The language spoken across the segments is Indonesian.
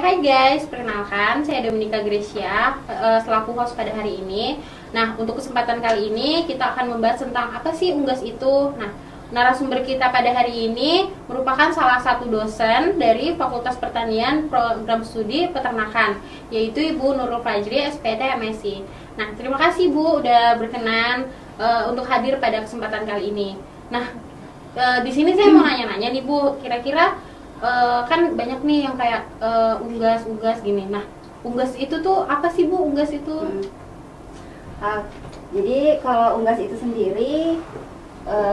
Hai guys, perkenalkan saya Dominika Gracia selaku host pada hari ini. Nah, untuk kesempatan kali ini kita akan membahas tentang apa sih unggas itu. Nah, narasumber kita pada hari ini merupakan salah satu dosen dari Fakultas Pertanian Program Studi Peternakan, yaitu Ibu Nurul Fajri, SPT MSc. Nah, terima kasih Bu udah berkenan untuk hadir pada kesempatan kali ini. Nah, di sini saya mau nanya-nanya nih Bu, kira-kira kan banyak nih yang kayak unggas gini. Nah, unggas itu tuh apa sih Bu? Unggas itu? Jadi kalau unggas itu sendiri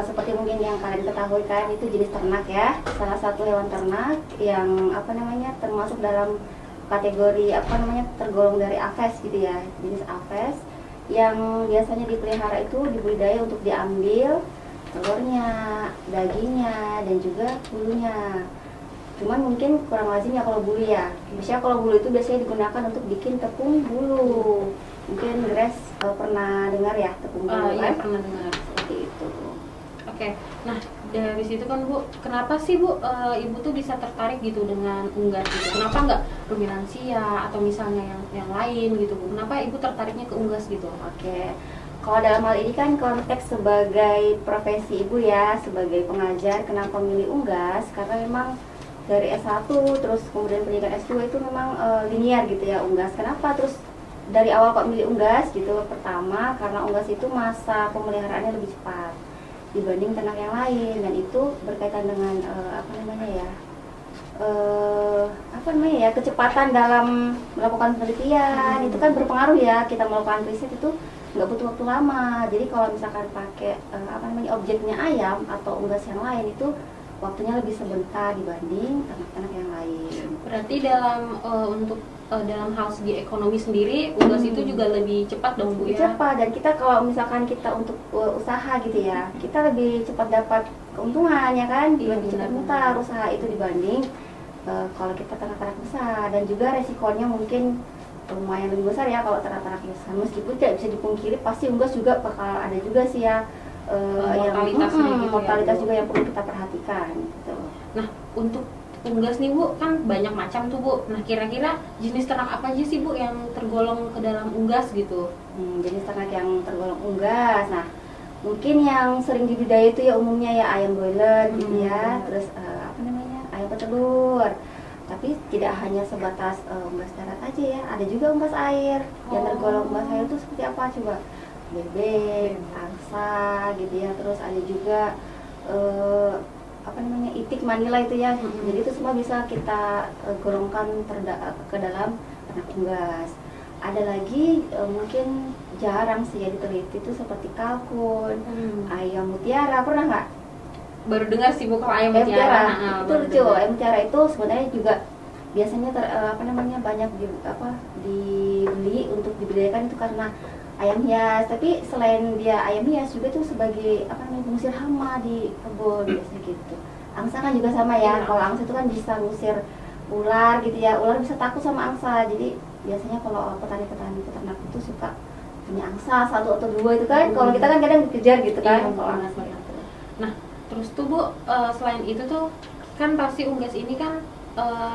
seperti mungkin yang kalian ketahui kan, itu jenis ternak ya, salah satu hewan ternak yang termasuk dalam kategori tergolong dari Aves gitu ya, jenis Aves yang biasanya dipelihara itu dibudidaya untuk diambil telurnya, dagingnya, dan juga bulunya. Cuman mungkin kurang lazim ya kalau bulu ya. Biasanya kalau bulu itu biasanya digunakan untuk bikin tepung bulu. Mungkin Grace pernah dengar ya tepung bulu Iya, kan? pernah dengar. Seperti itu. Oke. Nah, dari situ kan Bu, kenapa sih Bu Ibu tuh bisa tertarik gitu dengan unggas gitu? Kenapa nggak ruminansia atau misalnya yang lain gitu Bu? Kenapa Ibu tertariknya ke unggas gitu? Oke. Kalau dalam hal ini kan konteks sebagai profesi Ibu ya, sebagai pengajar, kenapa milih unggas? Karena memang dari S1 terus kemudian pendidikan S2 itu memang linear gitu ya unggas. Kenapa terus dari awal kok milih unggas gitu? Pertama karena unggas itu masa pemeliharaannya lebih cepat dibanding ternak yang lain, dan itu berkaitan dengan kecepatan dalam melakukan penelitian. Itu kan berpengaruh ya, kita melakukan riset itu nggak butuh waktu lama. Jadi kalau misalkan pakai objeknya ayam atau unggas yang lain itu waktunya lebih sebentar dibanding ternak-ternak yang lain. Berarti dalam hal segi ekonomi sendiri unggas itu juga lebih cepat dong Bu ya? Lebih cepat, dan kita kalau misalkan kita untuk usaha gitu ya, kita lebih cepat dapat keuntungan ya kan, lebih cepat mutar usaha itu dibanding kalau kita ternak-ternak besar. Dan juga resikonya mungkin lumayan lebih besar ya kalau ternak-ternak besar. Meskipun tidak bisa dipungkiri pasti unggas juga bakal ada juga sih ya mortalitas juga yang perlu kita perhatikan gitu. Nah, untuk unggas nih Bu, kan banyak macam tuh Bu. Nah, kira-kira jenis ternak apa aja sih Bu yang tergolong ke dalam unggas gitu? Jenis ternak yang tergolong unggas. Nah, mungkin yang sering dibudidaya itu ya umumnya ya ayam broiler gitu ya, terus ayam petelur. Tapi tidak hanya sebatas unggas darat aja ya, ada juga unggas air. Yang tergolong unggas air itu seperti apa coba? Bebek, angsa gitu ya, terus ada juga itik Manila itu ya. Jadi itu semua bisa kita golongkan ke dalam ternak unggas. Ada lagi mungkin jarang sih ya diteliti itu seperti kalkun, ayam mutiara. Pernah nggak? Baru dengar sih Bu kalau ayam mutiara. Itu lucu. Ayam mutiara itu sebenarnya juga biasanya banyak dibeli untuk dibudidayakan itu karena ayam hias. Tapi selain dia ayam hias juga tuh sebagai mengusir hama di kebun biasanya gitu. Angsa kan juga sama ya. Kalau angsa itu kan bisa ngusir ular gitu ya. Ular bisa takut sama angsa. Jadi biasanya kalau petani-petani peternak itu suka punya angsa 1 atau 2 itu kan. Kalau kita kan kadang dikejar gitu kan. Kalau angsa itu. Nah, terus tuh Bu, selain itu tuh kan pasti unggas ini kan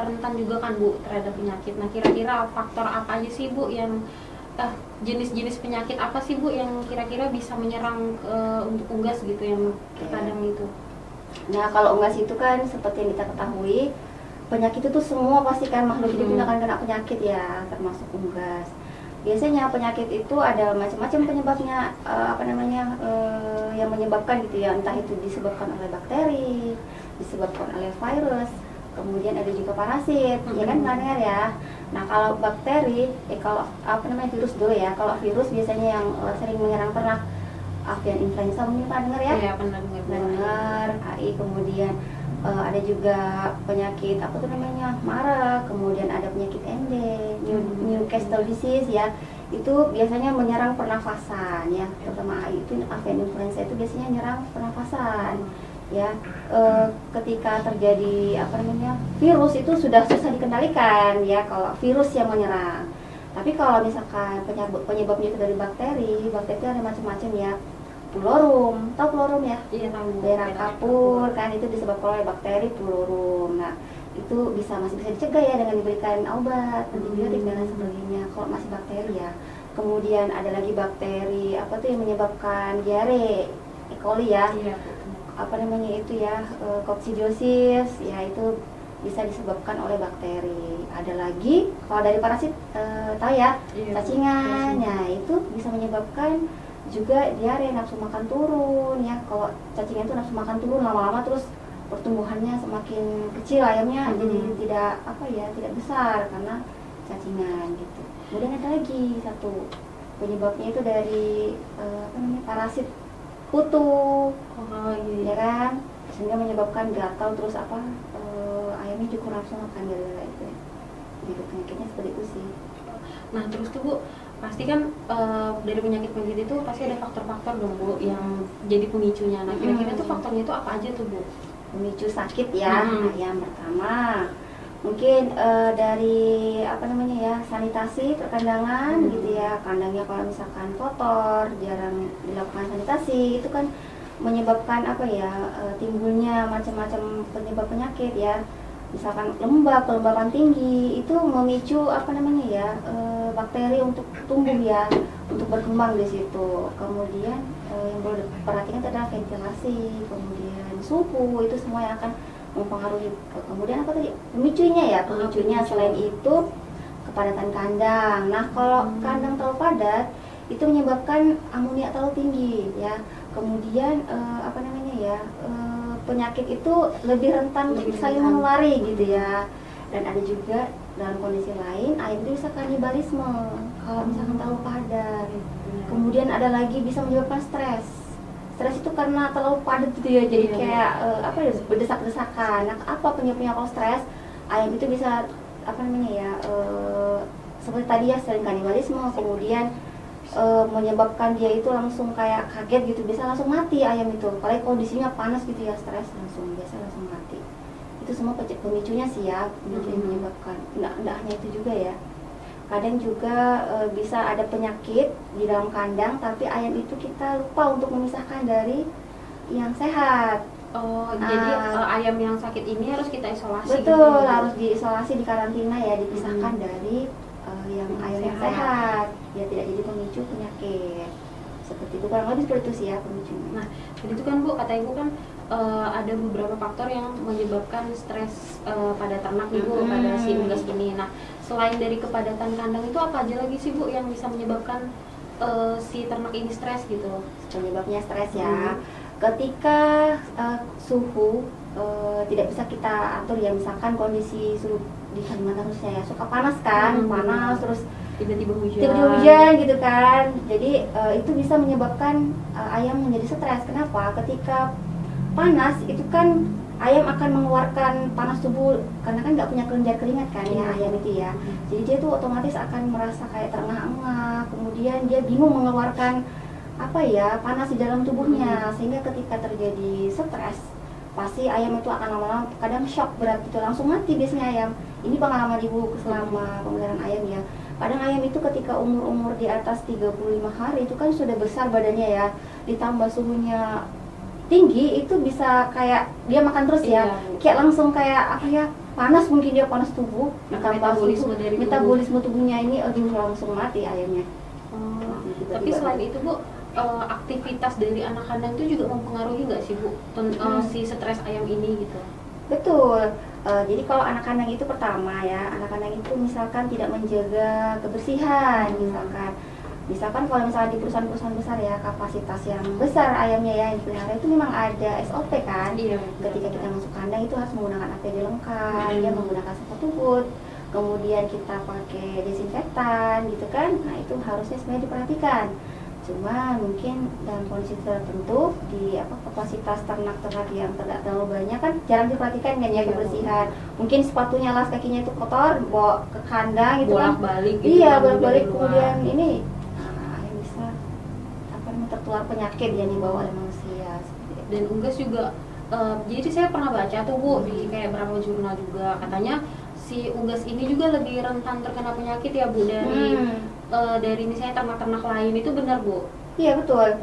rentan juga kan Bu terhadap penyakit. Nah, kira-kira faktor apa aja sih Bu yang jenis-jenis penyakit apa sih Bu yang kira-kira bisa menyerang untuk unggas gitu yang terkadang itu? Nah, kalau unggas itu kan seperti yang kita ketahui, penyakit itu semua pasti kan makhluk hidup akan kena penyakit ya, termasuk unggas. Biasanya penyakit itu ada macam-macam penyebabnya, yang menyebabkan gitu ya, entah itu disebabkan oleh bakteri, disebabkan oleh virus, kemudian ada juga parasit, ya kan pernah dengar ya. Nah, kalau bakteri, virus dulu ya. Kalau virus biasanya yang sering menyerang ternak, avian influenza mungkin pernah dengar ya? Iya, pernah dengar. AI, kemudian ada juga penyakit marek, kemudian ada penyakit MD, Newcastle disease ya. Itu biasanya menyerang pernafasan ya, terutama AI itu avian influenza itu biasanya menyerang pernafasan. Ya, ketika terjadi virus itu sudah susah dikendalikan ya kalau virus yang menyerang. Tapi kalau misalkan penyebabnya itu dari bakteri itu ada macam-macam ya. Pulorum, tahu pulorum ya? Iya, tahu. Daerah kapur kan itu disebabkan oleh bakteri pulorum. Nah, itu itu masih bisa dicegah ya dengan diberikan obat antibiotik dan lain sebagainya kalau masih bakteri ya. Kemudian ada lagi bakteri apa tuh yang menyebabkan diare, E. coli ya. Iya, Apa namanya itu ya, koksidiosis ya, itu bisa disebabkan oleh bakteri. Ada lagi kalau dari parasit tahu ya, iya, cacingan. Nah, itu bisa menyebabkan juga diare, nafsu makan turun ya. Kalau cacingan itu nafsu makan turun lama-lama, terus pertumbuhannya semakin kecil ayamnya, jadi tidak besar karena cacingan gitu. Kemudian ada lagi satu penyebabnya itu dari parasit kutu, ya kan, sehingga menyebabkan gatal terus ayamnya cukup nafsu makan gara-gara itu ya. Gitu, penyakitnya seperti itu sih. Nah terus tuh Bu, pasti kan dari penyakit-penyakit itu pasti ada faktor-faktor dong Bu yang jadi pemicunya. Nah kira-kira tuh faktornya itu apa aja tuh Bu? Pemicu sakit ya. Nah, yang pertama mungkin dari sanitasi perkandangan gitu ya. Kandangnya kalau misalkan kotor, jarang dilakukan sanitasi, itu kan menyebabkan timbulnya macam-macam penyebab penyakit ya. Misalkan kelembapan tinggi itu memicu bakteri untuk tumbuh ya, untuk berkembang di situ. Kemudian yang perlu diperhatikan adalah ventilasi, kemudian suhu, itu semua yang akan mempengaruhi. Kemudian pemicunya selain itu kepadatan kandang. Nah, kalau kandang terlalu padat itu menyebabkan amonia terlalu tinggi ya. Kemudian penyakit itu lebih rentan untuk saling menulari gitu ya. Dan ada juga dalam kondisi lain ayam itu bisa kanibalisme kalau misalkan terlalu padat. Kemudian ada lagi bisa menyebabkan stres. Stres itu karena terlalu padat gitu ya, jadi kayak berdesak-desakan. Nah, apa penyebabnya kalau stres? Ayam itu bisa seperti tadi ya, sering kanibalisme, kemudian menyebabkan dia itu langsung kayak kaget gitu, bisa langsung mati ayam itu. Apalagi kondisinya panas gitu ya, stres langsung mati. Itu semua pemicunya sih ya, pemicu yang menyebabkan. Nggak hanya itu juga ya. Kadang juga bisa ada penyakit di dalam kandang, tapi ayam itu kita lupa untuk memisahkan dari yang sehat. Jadi ayam yang sakit ini harus kita isolasi. Betul, harus diisolasi, di karantina ya, dipisahkan dari yang ayam yang sehat. Ya tidak jadi pemicu penyakit. Seperti itu, kurang lebih seperti itu sih ya pemicunya. Nah, jadi itu kan Bu, kata Ibu kan ada beberapa faktor yang menyebabkan stres pada ternak nih Bu, pada si unggas ini. Nah, selain dari kepadatan kandang itu apa aja lagi sih Bu yang bisa menyebabkan si ternak ini stres gitu? Penyebabnya stres ya. Ketika suhu tidak bisa kita atur ya, misalkan kondisi suhu di Kalimantan khususnya ya, suka panas kan, panas terus tiba-tiba hujan gitu kan. Jadi itu bisa menyebabkan ayam menjadi stres. Kenapa? Ketika panas itu kan ayam akan mengeluarkan panas tubuh, karena kan nggak punya kelenjar keringat kan ya ayam itu ya. Jadi dia tuh otomatis akan merasa kayak terengah-engah, kemudian dia bingung mengeluarkan panas di dalam tubuhnya, sehingga ketika terjadi stres pasti ayam itu akan lama-lama kadang shock berat gitu, langsung mati biasanya ayam. Ini pengalaman Ibu selama pemeliharaan ayam ya. Kadang ayam itu ketika umur di atas 35 hari itu kan sudah besar badannya ya, ditambah suhunya tinggi, itu bisa kayak dia makan terus ya, kayak langsung kayak panas, mungkin dia panas tubuh, ditambah metabolisme tubuhnya ini langsung mati ayamnya. Tapi selain itu Bu, aktivitas dari anak kandang itu juga mempengaruhi nggak sih Bu si stres ayam ini gitu? Betul. Jadi kalau anak kandang itu pertama ya, anak kandang itu misalkan tidak menjaga kebersihan, misalkan kalau misalnya di perusahaan-perusahaan besar ya, kapasitas yang besar ayamnya ya yang dipelihara, itu memang ada SOP kan. Ketika kita masuk kandang itu harus menggunakan APD lengkap, dia menggunakan sepatu boot, kemudian kita pakai desinfektan gitu kan. Nah, itu harusnya sebenarnya diperhatikan. Cuma mungkin dalam kondisi tertentu di kapasitas ternak-ternak yang tidak terlalu banyak kan jarang diperhatikan kan ya kebersihan. Mungkin sepatunya, alas kakinya itu kotor, bawa ke kandang gitu kan. Bolak-balik gitu. Iya, bolak-balik, kemudian ini yang bisa tertular penyakit yang dibawa oleh manusia. Dan unggas juga jadi saya pernah baca tuh Bu di kayak beberapa jurnal juga, katanya si unggas ini juga lebih rentan terkena penyakit ya Bu dari misalnya ternak-ternak lain. Itu benar Bu? Iya betul.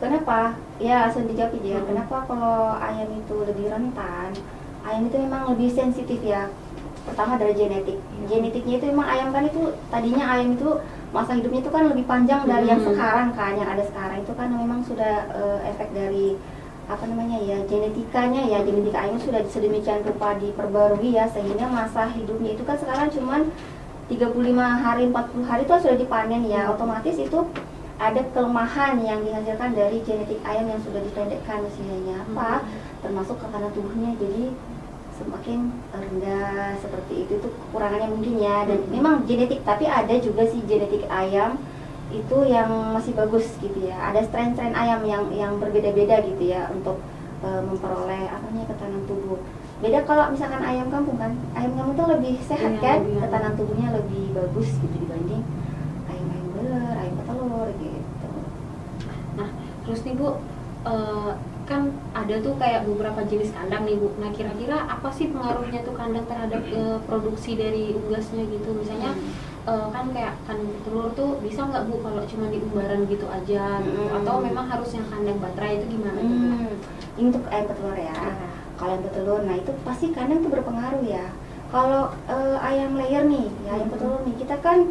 Kenapa? Ya langsung dijawab aja. Kenapa kalau ayam itu lebih rentan? ayam itu memang lebih sensitif ya. Pertama dari genetik. Genetiknya itu memang ayam kan itu tadinya ayam itu masa hidupnya itu kan lebih panjang dari yang sekarang kan, yang ada sekarang itu kan memang sudah efek dari apa namanya ya, genetikanya ya, genetika ayam sudah sedemikian rupa diperbarui ya, sehingga masa hidupnya itu kan sekarang cuman 35 hari, 40 hari itu sudah dipanen ya. Otomatis itu ada kelemahan yang dihasilkan dari genetik ayam yang sudah dipendekkan usianya, apa termasuk ketahanan tubuhnya jadi semakin rendah seperti itu tuh kekurangannya mungkin ya. Dan memang genetik, tapi ada juga sih genetik ayam itu yang masih bagus gitu ya. Ada strain-strain ayam yang berbeda-beda gitu ya untuk memperoleh apa namanya ketahanan tubuh. Beda kalau misalkan ayam kampung kan, ayam kampung tuh lebih sehat kan, ketahanan tubuhnya lebih bagus gitu dibanding ayam-ayam beler, ayam petelur gitu. Nah terus nih Bu, kan ada tuh kayak beberapa jenis kandang nih Bu. Nah kira-kira apa sih pengaruhnya tuh kandang terhadap produksi dari unggasnya gitu? Misalnya kan kayak kandang telur tuh bisa nggak Bu kalau cuma di umbaran gitu aja gitu? Atau memang harus yang kandang baterai itu gimana tuh Bu? Ini untuk ayam petelur ya. Kalau ayam petelur, nah itu pasti kandang tuh berpengaruh ya. Kalau ayam layer nih, ya ayam petelur nih, kita kan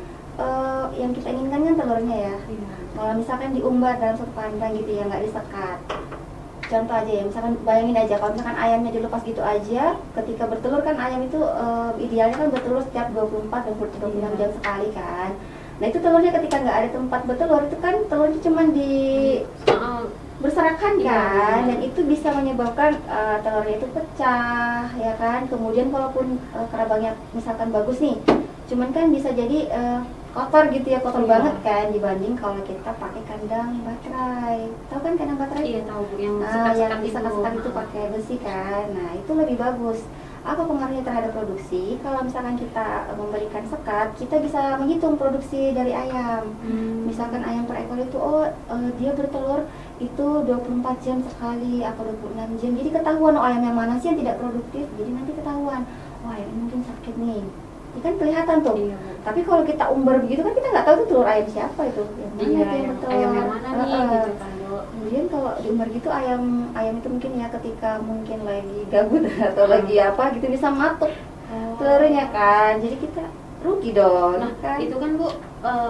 yang kita inginkan kan telurnya ya. Kalau misalkan diumbar dalam satu kandang gitu ya, nggak disekat. Contoh aja ya, misalkan bayangin aja kalau misalkan ayamnya dilepas gitu aja, ketika bertelur kan ayam itu idealnya kan bertelur setiap 24-26 jam sekali kan. Nah itu telurnya ketika nggak ada tempat bertelur itu kan telurnya cuma di berserakan kan, dan itu bisa menyebabkan telurnya itu pecah ya kan. Kemudian kalaupun kerabangnya misalkan bagus nih, cuman kan bisa jadi kotor gitu ya, kotor banget kan dibanding kalau kita pakai kandang baterai. Tahu kan kandang baterai? Iya tahu Bu, yang sekat-sekat itu pakai besi kan. Nah itu lebih bagus. Apa pengaruhnya terhadap produksi? Kalau misalkan kita memberikan sekat, kita bisa menghitung produksi dari ayam. Misalkan ayam per ekor itu dia bertelur itu 24 jam sekali atau 26 jam. Jadi ketahuan ayam yang mana sih yang tidak produktif. Jadi nanti ketahuan, ayam ini mungkin sakit nih. Ini kan kelihatan tuh. Iya. Tapi kalau kita umbar begitu kan kita nggak tahu tuh telur ayam siapa itu. Yang mana itu yang bertelur. Ayam yang mana nih gitu kan. Kemudian kalau diumbar gitu ayam itu mungkin ya ketika mungkin lagi gabut atau lagi apa gitu bisa matuk telurnya kan. Jadi kita rugi dong. Nah kan? Itu kan Bu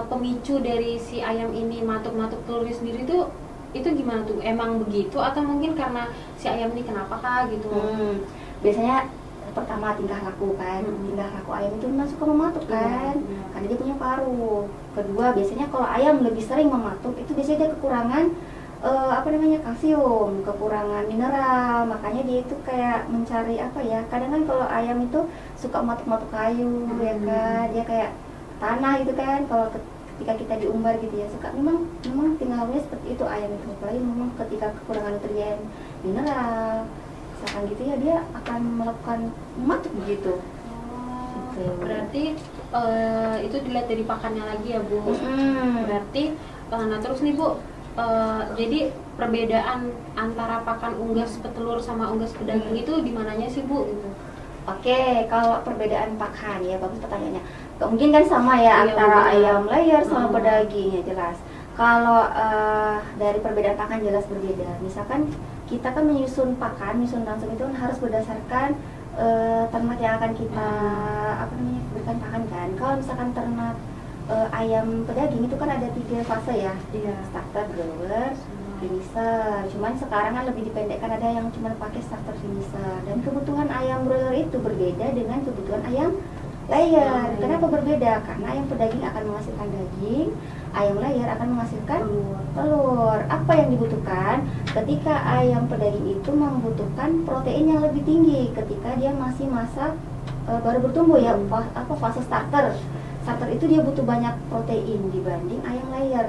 pemicu dari si ayam ini matuk-matuk telurnya sendiri tuh itu gimana tuh? Emang begitu atau mungkin karena si ayam ini kenapa kah gitu? Biasanya pertama tingkah laku kan, tingkah laku ayam itu memang suka mematuk kan, karena dia punya paruh. Kedua biasanya kalau ayam lebih sering mematuk itu biasanya dia kekurangan kalsium, kekurangan mineral, makanya dia itu kayak mencari apa ya, kadang kan kalau ayam itu suka matuk-matuk kayu ya kan, dia kayak tanah gitu kan, kalau ketika kita diumbar gitu ya suka memang tinggal lakunya seperti itu ayam itu, apalagi memang ketika kekurangan nutrien mineral misalkan gitu ya dia akan melakukan matuk begitu. Gitu. Berarti itu dilihat dari pakannya lagi ya Bu. Berarti nah terus nih Bu, jadi perbedaan antara pakan unggas petelur sama unggas pedaging itu di mananya sih Bu gitu? Oke, kalau perbedaan pakan ya bagus pertanyaannya. Mungkin kan sama ya antara ayam layer sama pedaging ya jelas. Kalau dari perbedaan pakan jelas berbeda. Misalkan kita kan menyusun langsung itu kan harus berdasarkan ternak yang akan kita berikan pakan kan. Kalau misalkan ternak ayam pedaging itu kan ada 3 fase ya, starter, grower, finisher. Cuman sekarang kan lebih dipendekkan, ada yang cuma pakai starter, finisher. Dan kebutuhan ayam broiler itu berbeda dengan kebutuhan ayam layer. Kenapa berbeda? Karena ayam pedaging akan menghasilkan daging, ayam layer akan menghasilkan telur. Apa yang dibutuhkan? Ketika ayam pedaging itu membutuhkan protein yang lebih tinggi ketika dia masih masa baru bertumbuh ya, fase starter. Starter itu dia butuh banyak protein dibanding ayam layer.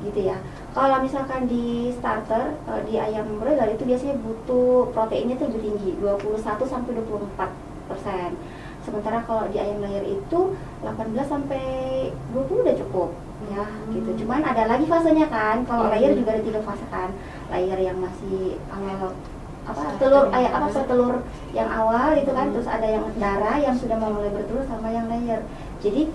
Gitu ya. Kalau misalkan di starter, di ayam broiler itu biasanya butuh proteinnya itu lebih tinggi, 21 sampai 24%. Sementara kalau di ayam layer itu 18 sampai 20 udah cukup ya gitu. Cuman ada lagi fasenya kan. Kalau layer juga ada 3 fase kan. Layer yang masih awal telur yang awal itu kan, terus ada yang darah yang sudah mau mulai bertelur sama yang layer. Jadi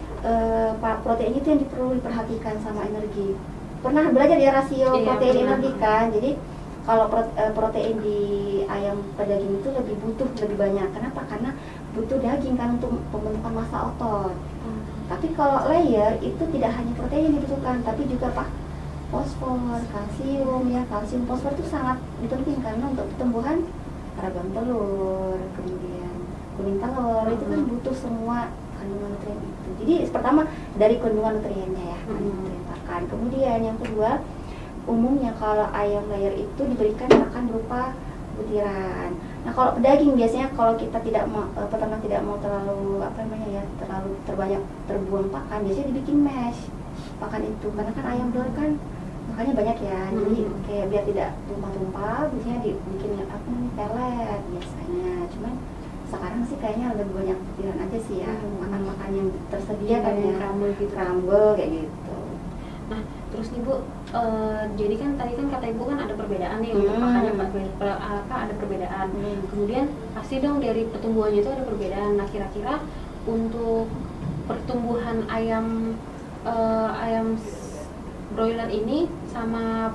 protein itu yang perlu diperhatikan sama energi. Pernah belajar ya rasio protein energi kan. Jadi kalau protein di ayam pedaging itu lebih banyak. Kenapa? Karena butuh daging kan untuk pembentukan massa otot. Tapi kalau layer itu tidak hanya protein yang dibutuhkan, tapi juga apa? Fosfor, kalsium ya. Kalsium fosfor itu sangat penting karena untuk pertumbuhan ragam telur, kemudian kuning telur itu kan butuh semua kandungan nutrien itu. Jadi pertama dari kandungan nutriennya ya, nutrien pakan. Kemudian yang kedua, umumnya kalau ayam layer itu diberikan makan berupa butiran. Nah kalau pedaging biasanya kalau kita tidak mau, peternak tidak mau terlalu terlalu terbuang pakan, biasanya dibikin mash pakan itu, karena kan ayam broiler kan makanya banyak ya, jadi kayak biar tidak tumpah-tumpah, biasanya dibikin pelet biasanya. Cuman sekarang sih kayaknya lebih banyak butiran aja sih ya, makan yang tersedia kan ya, crumble kayak gitu. Nah terus nih Bu, jadi kan tadi kan kata Ibu kan ada perbedaan nih untuk pakannya, ada perbedaan. Kemudian pasti dong dari pertumbuhannya itu ada perbedaan. Nah kira-kira untuk pertumbuhan ayam broiler ini sama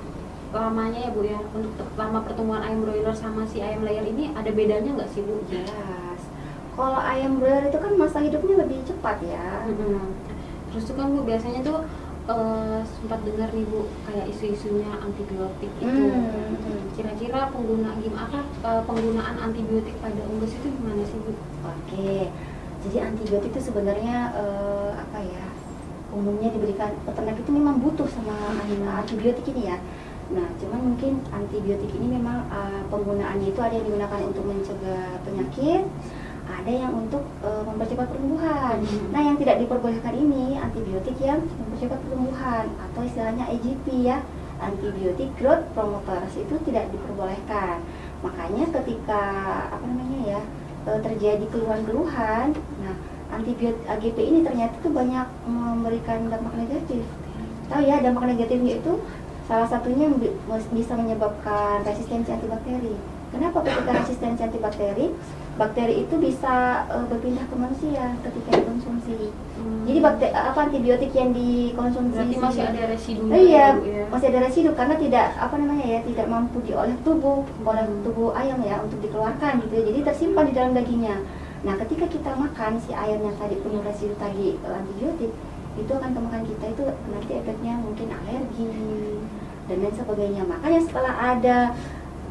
lamanya ya Bu ya, untuk lama pertumbuhan ayam broiler sama si ayam layer ini ada bedanya nggak sih Bu? Jelas. Kalau ayam broiler itu kan masa hidupnya lebih cepat ya. Terus tuh kan Bu biasanya tuh sempat dengar nih Bu kayak isu-isunya antibiotik itu. Kira-kira penggunaan antibiotik pada unggas itu gimana sih Bu? Oke, jadi antibiotik itu sebenarnya umumnya diberikan peternak itu memang butuh sama antibiotik ini ya. Nah, cuman mungkin antibiotik ini memang penggunaannya itu ada yang digunakan untuk mencegah penyakit, ada yang untuk mempercepat pertumbuhan. Nah, yang tidak diperbolehkan ini antibiotik yang mempercepat pertumbuhan atau istilahnya AGP ya, antibiotik growth promoters itu tidak diperbolehkan. Makanya ketika terjadi keluhan-keluhan, nah antibiotik AGP ini ternyata itu banyak memberikan dampak negatif. Tahu ya, dampak negatifnya itu salah satunya bisa menyebabkan resistensi antibakteri. Kenapa ketika resistensi antibakteri? Bakteri itu bisa berpindah ke manusia ketika dikonsumsi. Jadi antibiotik yang dikonsumsi berarti masih ada residu. Iya, masih ada residu karena tidak tidak mampu diolah oleh tubuh ayam ya untuk dikeluarkan gitu ya. Jadi tersimpan di dalam dagingnya. Nah, ketika kita makan si ayam yang tadi penuh residu tadi antibiotik, itu akan ke makan kita itu nanti efeknya mungkin alergi dan lain sebagainya. Makanya setelah ada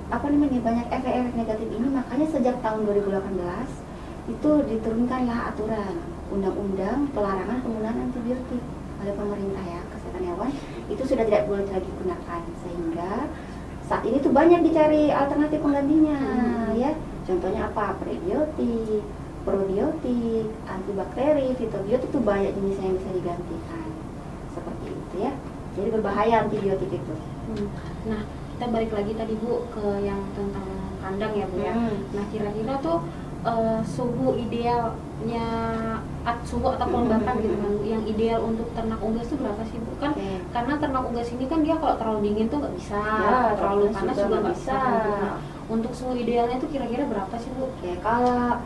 banyak efek negatif ini, makanya sejak tahun 2018 itu diturunkanlah aturan undang-undang pelarangan penggunaan antibiotik oleh pemerintah ya, kesehatan hewan itu sudah tidak boleh lagi digunakan, sehingga saat ini tuh banyak dicari alternatif penggantinya ya. Contohnya apa? Prebiotik, probiotik, antibakteri, fitobiotik itu banyak jenisnya yang bisa digantikan. Seperti itu ya. Jadi berbahaya antibiotik itu. Nah, kita balik lagi tadi Bu ke yang tentang kandang ya Bu ya. Nah, kira-kira tuh suhu idealnya suhu atau kelembapan gitu kan yang ideal untuk ternak unggas itu berapa sih Bu? Kan karena ternak unggas ini kan dia kalau terlalu dingin tuh nggak bisa, terlalu panas juga nggak bisa. Untuk suhu idealnya itu kira-kira berapa sih Bu? Oke, kalau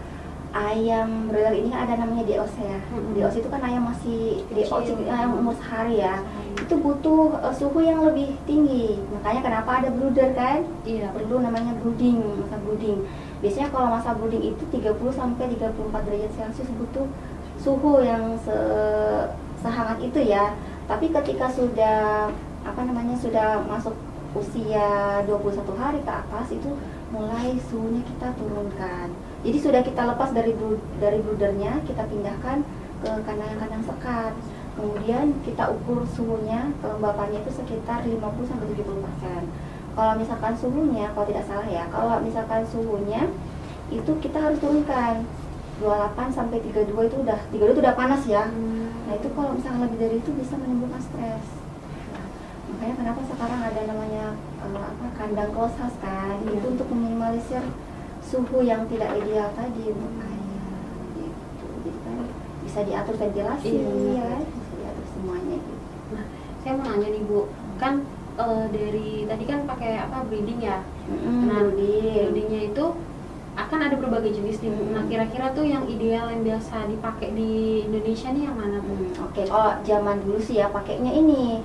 ayam broiler ini ada namanya DOC ya. DOC itu kan ayam masih ayam umur sehari ya. Itu butuh suhu yang lebih tinggi. Makanya kenapa ada brooder kan? Iya, perlu namanya brooding, masa brooding. Biasanya kalau masa brooding itu 30 sampai 34 derajat Celcius butuh suhu yang sehangat itu ya. Tapi ketika sudah sudah masuk usia 21 hari ke atas itu mulai suhunya kita turunkan. Jadi sudah kita lepas dari broodernya, kita pindahkan ke kandang-kandang sekat. Kemudian kita ukur suhunya, kelembapannya itu sekitar 50-70%. Kalau misalkan suhunya, kalau tidak salah ya, kalau misalkan suhunya itu kita harus turunkan 28 sampai 32 itu udah panas ya. Nah itu kalau misalkan lebih dari itu bisa menimbulkan stres. Makanya kenapa sekarang ada namanya kandang close house kan, itu untuk meminimalisir suhu yang tidak ideal tadi untuk ayam gitu. Jadi kan bisa diatur ventilasi ya, bisa diatur semuanya gitu. Nah, saya mau nanya nih Bu, kan dari tadi kan pakai breeding ya. Nah, breedingnya itu akan ada berbagai jenis nih Bu. Nah, kira-kira tuh yang ideal yang biasa dipakai di Indonesia nih yang mana Bu? Oke, kalau zaman dulu sih ya pakainya ini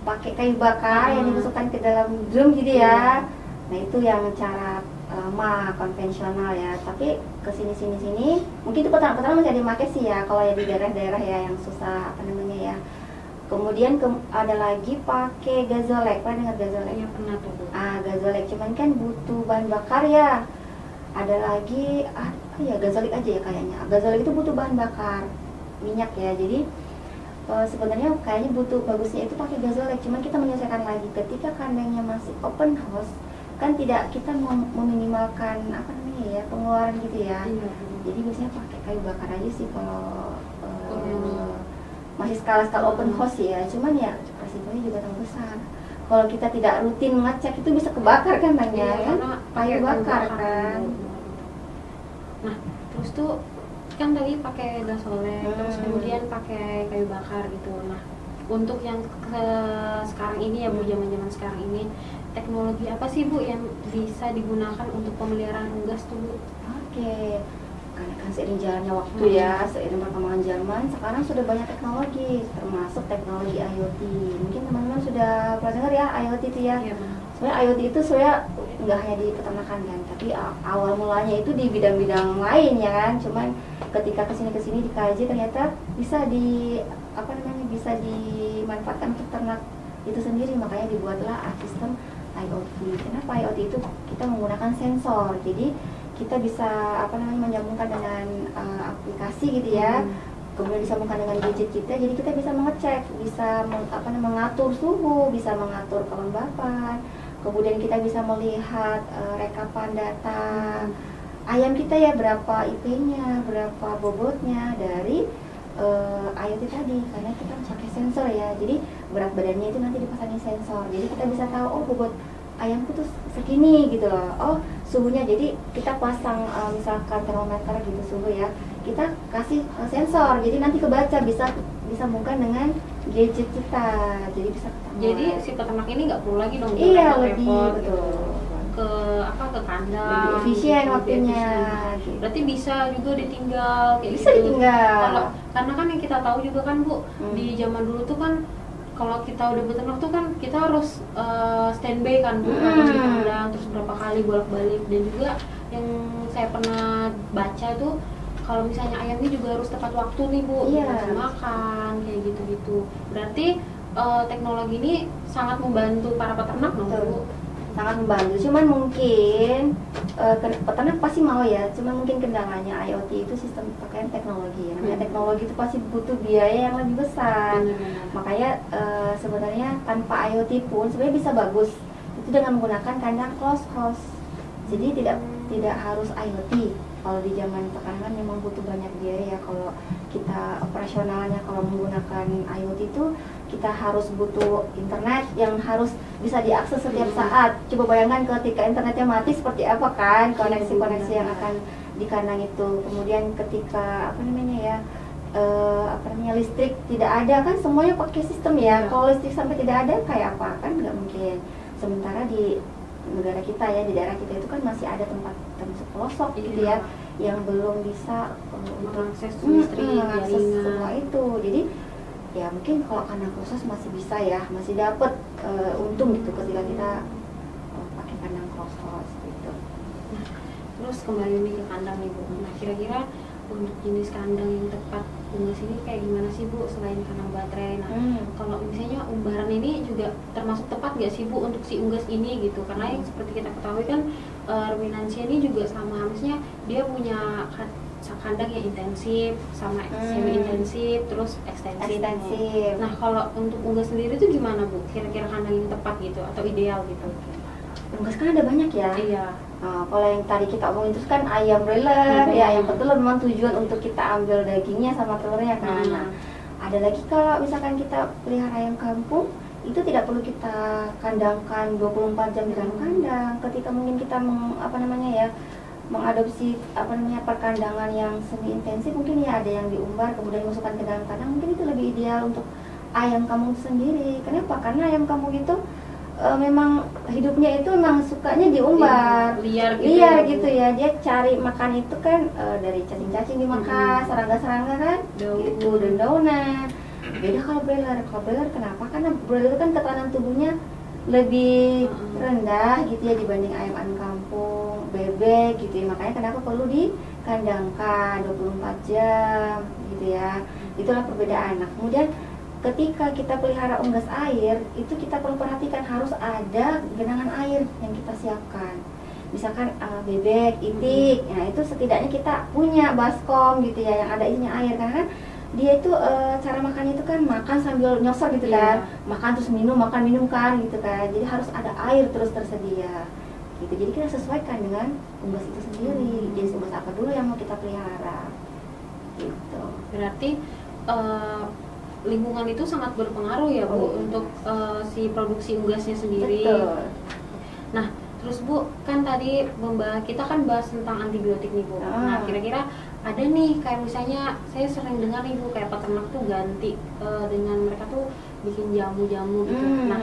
pakai kayu bakar yang dimasukkan ke dalam drum gitu ya. Nah itu yang cara lama konvensional ya. Tapi sini mungkin itu peternak masih ada yang pakai sih ya. Kalau ya di daerah-daerah ya yang susah apa namanya ya. Kemudian ada lagi pakai gazolek. Pernah dengar gazolek? Iya pernah tuh. Gazolek cuman kan butuh bahan bakar ya. Ada lagi ya gazolek aja ya kayaknya. Gazolek itu butuh bahan bakar minyak ya. Jadi sebenarnya kayaknya butuh bagusnya itu pakai gazolek. Cuman kita menyesuaikan lagi ketika kandangnya masih open house kan tidak kita meminimalkan apa namanya ya pengeluaran gitu ya. Iya. Jadi biasanya pakai kayu bakar aja sih kalau masih skala open house ya. Cuman ya resikonya juga terlalu besar. Kalau kita tidak rutin ngecek itu bisa kebakar kan kandangnya kan? Kayu bakar kan. Nah terus tuh kan tadi pakai gasolek, terus kemudian pakai kayu bakar gitu. Nah untuk yang sekarang ini ya Bu, zaman sekarang ini teknologi apa sih Bu yang bisa digunakan untuk pemeliharaan unggas tuh Bu? Oke, karena kan seiring jalannya waktu ya, seiring perkembangan zaman, sekarang sudah banyak teknologi, termasuk teknologi IoT. Mungkin teman-teman sudah pernah dengar ya IoT itu ya. Iya, Sebenarnya IoT itu sebenarnya nggak hanya di peternakan kan, tapi awal mulanya itu di bidang-bidang lain ya kan. Cuman ketika kesini dikaji ternyata bisa bisa dimanfaatkan untuk ternak itu sendiri, makanya dibuatlah sistem IoT. Kenapa IoT itu kita menggunakan sensor, jadi kita bisa menyambungkan dengan aplikasi gitu ya, kemudian disambungkan dengan gadget kita, jadi kita bisa mengecek, bisa mengatur suhu, bisa mengatur kelembapan, kemudian kita bisa melihat rekapan data ayam kita ya, berapa IP-nya, berapa bobotnya dari IoT tadi, karena kita pakai sensor ya. Jadi berat badannya itu nanti dipasangin sensor, jadi kita bisa tahu oh bobot ayamku tuh segini gitu loh. Oh suhunya, jadi kita pasang misalkan termometer gitu suhu ya, kita kasih sensor, jadi nanti kebaca, bisa disambungkan dengan gadget kita, jadi bisa ketahuan. Jadi si peternak ini nggak perlu lagi dong repot gitu ke kandang, lebih efisien waktunya gitu. Berarti bisa juga ditinggal kayak bisa gitu. Ditinggal. Karena kan yang kita tahu juga kan Bu, di zaman dulu tuh kan kalau kita udah beternak tuh kan kita harus standby kan Bu, di kandang, terus berapa kali bolak-balik. Dan juga yang saya pernah baca tuh kalau misalnya ayamnya juga harus tepat waktu nih Bu, makan kayak gitu-gitu. Berarti teknologi ini sangat membantu para peternak dong Bu. Sangat membantu, cuman mungkin peternak pasti mau ya, cuman mungkin kendalanya IoT itu sistem pakaian teknologi ya. Namanya teknologi itu pasti butuh biaya yang lebih besar. Makanya sebenarnya tanpa IoT pun sebenarnya bisa bagus, itu dengan menggunakan kandang closed house. Jadi tidak harus IoT. Kalau di zaman sekarang kan memang butuh banyak biaya ya. Kalau kita operasionalnya kalau menggunakan IoT itu kita harus butuh internet yang harus bisa diakses setiap saat. Coba bayangkan ketika internetnya mati seperti apa kan koneksi-koneksi yang akan di kandang itu. Kemudian ketika listrik tidak ada kan semuanya pakai sistem ya. Kalau listrik sampai tidak ada kayak apa kan nggak mungkin. Sementara di negara kita ya, di daerah kita itu kan masih ada tempat pelosok gitu ya, yang belum bisa mengakses listrik, mengakses semua itu. Jadi ya mungkin kalau kandang khusus masih bisa ya, masih dapat untung gitu ketika kita pakai kandang khusus gitu. Nah, terus kembali nih ke kandang nih Bu. Nah kira-kira untuk jenis kandang yang tepat unggas ini kayak gimana sih Bu selain kandang baterai? Nah kalau misalnya umbaran ini juga termasuk tepat nggak sih Bu untuk si unggas ini gitu? Karena yang seperti kita ketahui kan ruminansia ini juga sama, maksudnya dia punya kandang yang intensif sama semi intensif terus ekstensif. Nah kalau untuk unggas sendiri itu gimana Bu? Kira-kira kandang yang tepat gitu atau ideal gitu? Unggas kan ada banyak ya. Iya. Kalau yang tadi kita omongin itu kan ayam broiler ya, ayam petelur memang tujuan untuk kita ambil dagingnya sama telurnya kan. Nah, ada lagi kalau misalkan kita pelihara ayam kampung itu tidak perlu kita kandangkan 24 jam di dalam kandang. Ketika mungkin kita mengadopsi perkandangan yang semi intensif, mungkin ya ada yang diumbar kemudian dimasukkan ke dalam kandang, mungkin itu lebih ideal untuk ayam kampung sendiri. Kenapa? Karena ayam kampung itu memang hidupnya itu memang sukanya diumbar, liar gitu ya. Dia cari makan itu kan dari cacing-cacing dimakan, serangga-serangga kan, gitu, daun-daunan. Beda kalau broiler. Kalau broiler kenapa? Karena broiler itu kan ketahanan tubuhnya lebih rendah gitu ya dibanding ayam kampung, bebek gitu ya. Makanya kenapa perlu dikandangkan 24 jam gitu ya. Itulah perbedaan. Nah, kemudian ketika kita pelihara unggas air, itu kita perlu perhatikan harus ada genangan air yang kita siapkan. Misalkan bebek, itik, nah itu setidaknya kita punya baskom gitu ya yang ada isinya air, karena kan dia itu cara makannya itu kan makan sambil nyosor gitu kan, makan terus minum, makan minum kan gitu kan, jadi harus ada air terus tersedia gitu. Jadi kita sesuaikan dengan unggas itu sendiri, jenis unggas apa dulu yang mau kita pelihara gitu. Berarti lingkungan itu sangat berpengaruh ya Bu untuk si produksi unggasnya sendiri. Betul. Nah terus Bu, kan tadi kita kan bahas tentang antibiotik nih Bu. Nah kira-kira ada nih kayak misalnya saya sering dengar nih Bu, kayak peternak tuh ganti dengan mereka tuh bikin jamu-jamu gitu. Nah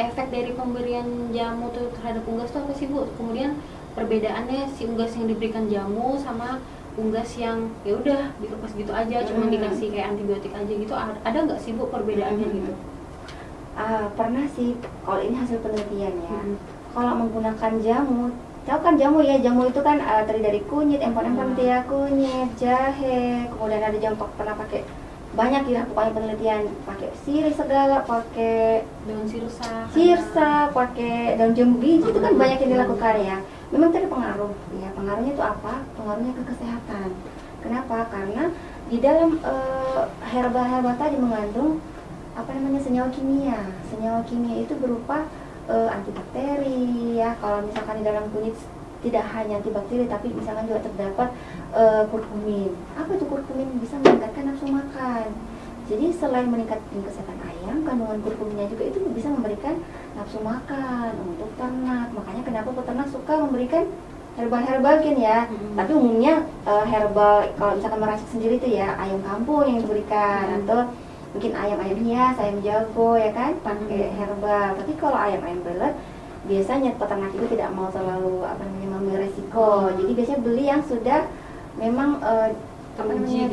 efek dari pemberian jamu tuh terhadap unggas tuh apa sih Bu? Kemudian perbedaannya si unggas yang diberikan jamu sama unggas yang ya udah dilepas gitu aja, cuma dikasih kayak antibiotik aja gitu, ada nggak sih Bu perbedaannya gitu? Pernah sih, kalau ini hasil penelitian ya. Kalau menggunakan jamu, tahu kan jamu ya, jamu itu kan terdiri dari kunyit, empon-empon gitu ya, kunyit, jahe, kemudian ada jamu pernah pakai banyak ya, pokoknya penelitian pakai sirih segala, pakai daun sirsa, pakai daun jambu biji, itu kan banyak yang dilakukan ya. Memang terpengaruh ya, pengaruhnya itu apa? Pengaruhnya ke kesehatan. Kenapa? Karena di dalam herbal-herbal tadi mengandung apa namanya senyawa kimia. Senyawa kimia itu berupa antibakteri ya. Kalau misalkan di dalam kunyit tidak hanya antibakteri, tapi misalkan juga terdapat kurkumin. Apa itu kurkumin? Bisa meningkatkan nafsu makan. Jadi selain meningkatkan kesehatan ayam, kandungan kurkuminnya juga itu bisa memberikan nafsu makan untuk ternak. Makanya kenapa peternak suka memberikan herbal-herbal kan ya. Tapi umumnya herbal kalau misalkan meracik sendiri itu ya ayam kampung yang diberikan, atau mungkin ayam-ayam hias, ayam jago ya kan, pakai herbal. Tapi kalau ayam-ayam belet, biasanya peternak itu tidak mau terlalu mengambil resiko. Jadi biasanya beli yang sudah memang teruji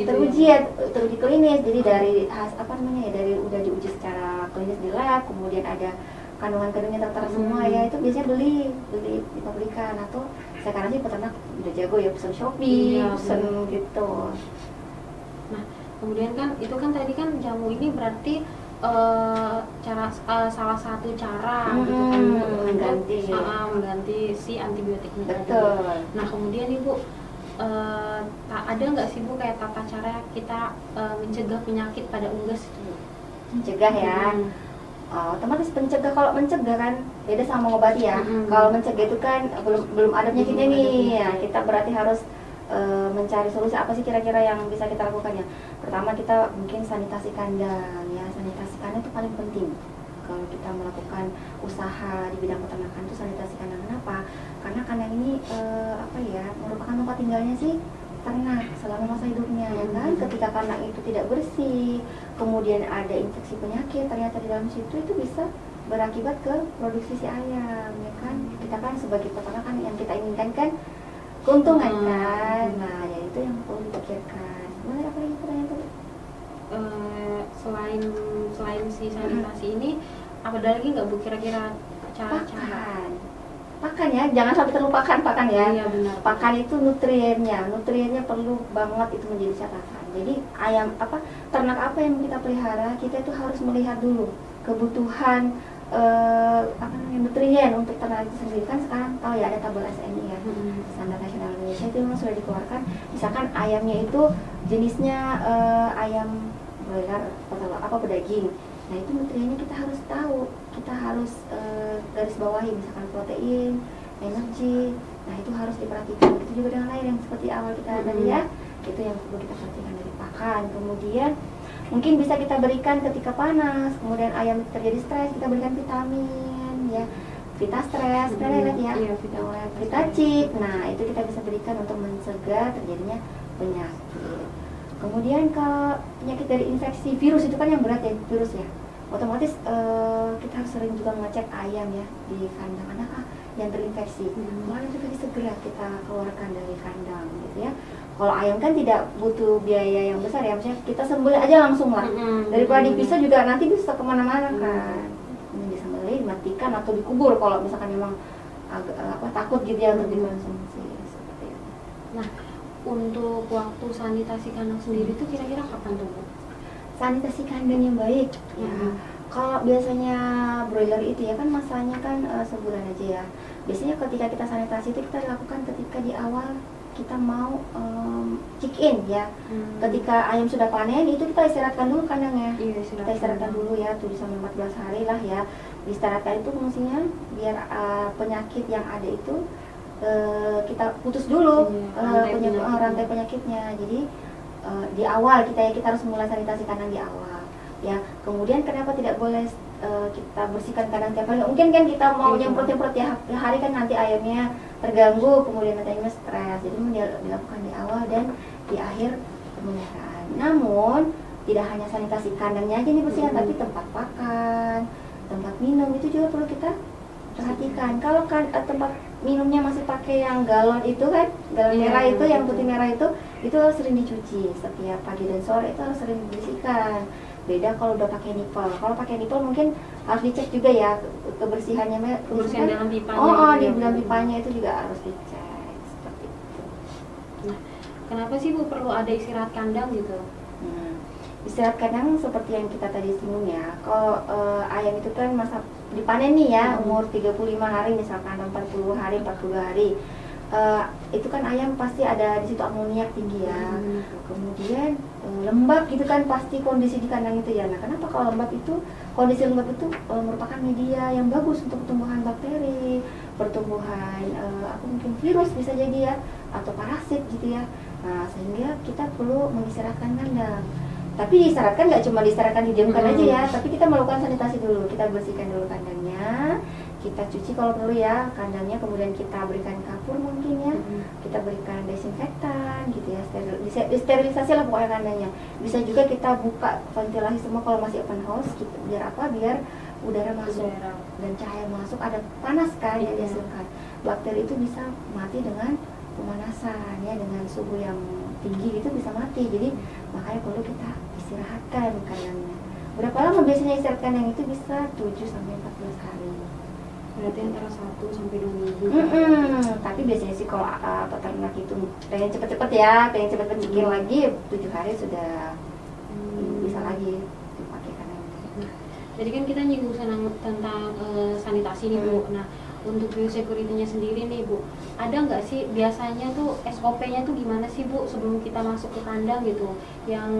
klinis. Jadi dari dari udah diuji secara klinis di lab, kemudian ada kandungan-kandungannya tertera semua ya, itu biasanya beli di pabrikan. Atau sekarang sih peternak udah jago ya, pesen Shopee, pesen gitu. Nah kemudian kan itu kan tadi kan jamu ini berarti salah satu cara gitu kan mengganti si antibiotiknya tadi. Nah kemudian nih Bu, ada nggak sih Bu kayak tata cara kita mencegah penyakit pada unggas itu? Mencegah ya. Otomatis pencegah, kalau mencegah kan beda sama mengobati ya. Kalau mencegah itu kan belum ada penyakitnya nih ya, kita berarti harus mencari solusi apa sih kira-kira yang bisa kita lakukan ya. Pertama kita mungkin sanitasi kandang ya, sanitasi kandang itu paling penting. Kalau kita melakukan usaha di bidang peternakan itu sanitasi kandang. Kenapa? Karena kandang ini merupakan tempat tinggalnya sih ternak selama masa hidupnya ya kan. Ketika kandang itu tidak bersih, kemudian ada infeksi penyakit ternyata di dalam situ, itu bisa berakibat ke produksi si ayam ya kan. Kita kan sebagai peternak kan yang kita inginkan kan keuntungan kan. Nah ya itu yang perlu dipikirkan. Mana apa lagi pertanyaan tadi? Selain si sanitasi ini, apa ada lagi nggak Bu kira-kira cara-cara? Pakan ya, jangan sampai terlupakan pakan ya. Iya, benar. Pakan itu nutriennya perlu banget, itu menjadi catatan. Jadi ternak apa yang kita pelihara, kita itu harus melihat dulu kebutuhan nutrien untuk ternak itu sendiri. Kan sekarang tahu ya ada tabel SNI ya, Standar Nasional Indonesia, itu memang sudah dikeluarkan. Misalkan ayamnya itu jenisnya ayam broiler atau pedaging. Nah itu nutriennya kita harus tahu, kita harus garis bawahi, misalkan protein, energi. Nah itu harus diperhatikan. Itu juga dengan air yang seperti awal kita tadi ya, itu yang perlu kita perhatikan dari pakan. Kemudian mungkin bisa kita berikan ketika panas, kemudian ayam terjadi stres, kita berikan vitamin ya, vita stres, ya, vita chip. Nah itu kita bisa berikan untuk mencegah terjadinya penyakit. Kemudian ke penyakit dari infeksi virus, itu kan yang berat ya, virus ya. Otomatis kita harus sering juga mengecek ayam ya di kandang, anak yang terinfeksi. Kemarin juga segera kita keluarkan dari kandang gitu ya. Kalau ayam kan tidak butuh biaya yang besar ya, maksudnya kita sembelih aja langsung lah. Daripada dipisah juga nanti bisa kemana-mana kan. Disembelih dimatikan atau dikubur kalau misalkan memang agak takut gitu ya untuk dikonsumsi seperti itu. Nah, untuk waktu sanitasi kandang sendiri itu kira-kira kapan tuh, Bu? Sanitasi kandang yang baik ya. Kalau biasanya broiler itu ya kan masanya kan sebulan aja ya. Biasanya ketika kita sanitasi itu kita lakukan ketika di awal kita mau check in ya. Ketika ayam sudah panen itu kita istirahatkan dulu kandangnya. Iya, Kita istirahatkan dulu ya 7 sampai 14 hari lah ya. Istirahatkan itu fungsinya biar penyakit yang ada itu kita putus dulu rantai penyakitnya. Jadi di awal kita harus mulai sanitasi kandang di awal ya. Kemudian kenapa tidak boleh kita bersihkan kandang tiap hari? Mungkin kan kita mau nyemprot-nyemprot ya hari kan nanti ayamnya terganggu, kemudian nanti ayamnya stres. Jadi dilakukan di awal dan di akhir pemeliharaan. Namun tidak hanya sanitasi kandangnya aja nih bersihkan, tapi tempat makan, tempat minum itu juga perlu kita perhatikan. Kalau kan tempat minumnya masih pakai yang galon itu kan, galon merah itu, yang putih merah itu harus sering dicuci setiap pagi dan sore, itu harus sering dibersihkan. Beda kalau udah pakai nipple. Kalau pakai nipple mungkin harus dicek juga ya kebersihannya. Kebersihan dalam pipanya. Di dalam pipanya itu juga harus dicek seperti itu. Nah, kenapa sih Bu perlu ada istirahat kandang gitu? Istirahat kandang seperti yang kita tadi singgung ya. Kalau ayam itu kan masa dipanen nih ya, umur 35 hari misalkan 40 hari, 40 hari. Itu kan ayam pasti ada di situ amoniak tinggi ya. Kemudian lembab gitu kan pasti kondisi di kandang itu ya. Nah, kenapa kalau lembab itu, kondisi lembab itu merupakan media yang bagus untuk pertumbuhan bakteri, pertumbuhan mungkin virus bisa jadi ya, atau parasit gitu ya. Nah, sehingga kita perlu mengistirahatkan kandang. Tapi diistirahatkan nggak cuma diistirahatkan didiamkan aja ya, tapi kita melakukan sanitasi dulu, kita bersihkan dulu kandangnya, kita cuci kalau perlu ya kandangnya, kemudian kita berikan kapur mungkin ya, kita berikan desinfektan gitu ya, sterilisasi lah pokoknya kandangnya. Bisa juga kita buka ventilasi semua kalau masih open house gitu, biar apa? Biar udara masuk dan cahaya masuk, ada panas kan yang dihasilkan. Bakteri itu bisa mati dengan pemanasan ya, dengan suhu yang tinggi itu bisa mati. Jadi makanya perlu kita istirahatkan kandangnya. Berapa lama biasanya istirahat kandang itu? Bisa 7 sampai 14 hari. Berarti antara 1 sampai 2 minggu. Tapi biasanya sih kalau peternak itu pengen cepet-cepet ya, pengen cepet-cepet cikir lagi, 7 hari sudah bisa lagi dipakai kandangnya. Jadi kan kita nyinggung tentang sanitasi nih Bu. Nah, untuk biosecurity-nya sendiri nih Bu, ada nggak sih biasanya tuh SOP-nya tuh gimana sih Bu sebelum kita masuk ke kandang gitu? Yang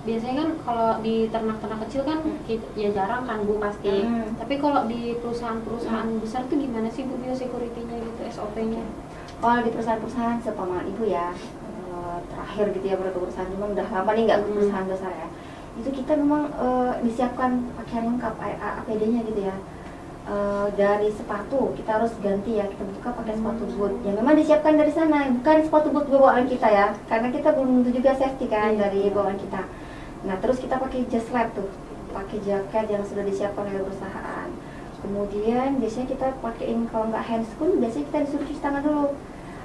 biasanya kan kalau di ternak-ternak kecil kan ya jarang kan Bu pasti. Tapi kalau di perusahaan-perusahaan besar tuh gimana sih Bu biosecurity-nya gitu, SOP-nya? Kalau di perusahaan-perusahaan sepaman Ibu ya, terakhir gitu ya beberapa perusahaan, cuma udah lama nih nggak ke perusahaan besar ya. Itu kita memang disiapkan pakaian lengkap, APD-nya gitu ya. Dari sepatu kita harus ganti ya, kita buka pakai sepatu boot yang memang disiapkan dari sana, bukan sepatu boot bawaan kita ya, karena kita belum tentu juga safety kan dari bawaan kita. Nah, terus kita pakai jas lab tuh, pakai jaket yang sudah disiapkan oleh perusahaan. Kemudian biasanya kita pakaiin, kalau nggak handscoon biasanya kita disuruh cuci tangan dulu.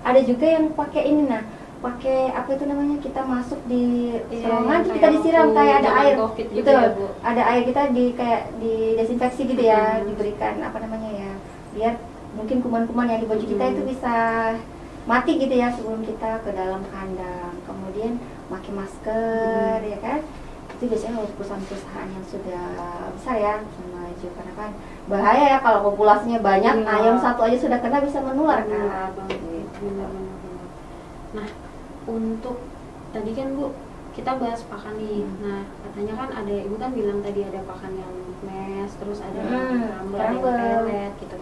Ada juga yang pakai ini, nah pakai apa itu namanya, kita masuk di terowongan kita disiram kayak ada air gitu ya, ada air, kita kayak di desinfeksi gitu ya, diberikan apa namanya ya, biar mungkin kuman-kuman yang di baju kita itu bisa mati gitu ya sebelum kita ke dalam kandang. Kemudian pakai masker ya kan, itu biasanya untuk perusahaan-perusahaan yang sudah besar ya, maju, karena kan bahaya ya kalau populasinya banyak, ayam satu aja sudah kena bisa menular kan. Nah, untuk tadi kan Bu kita bahas pakan nih. Nah, katanya kan ada, Ibu kan bilang tadi ada pakan yang mes, terus ada yang crumble, ada yang pelet gitu.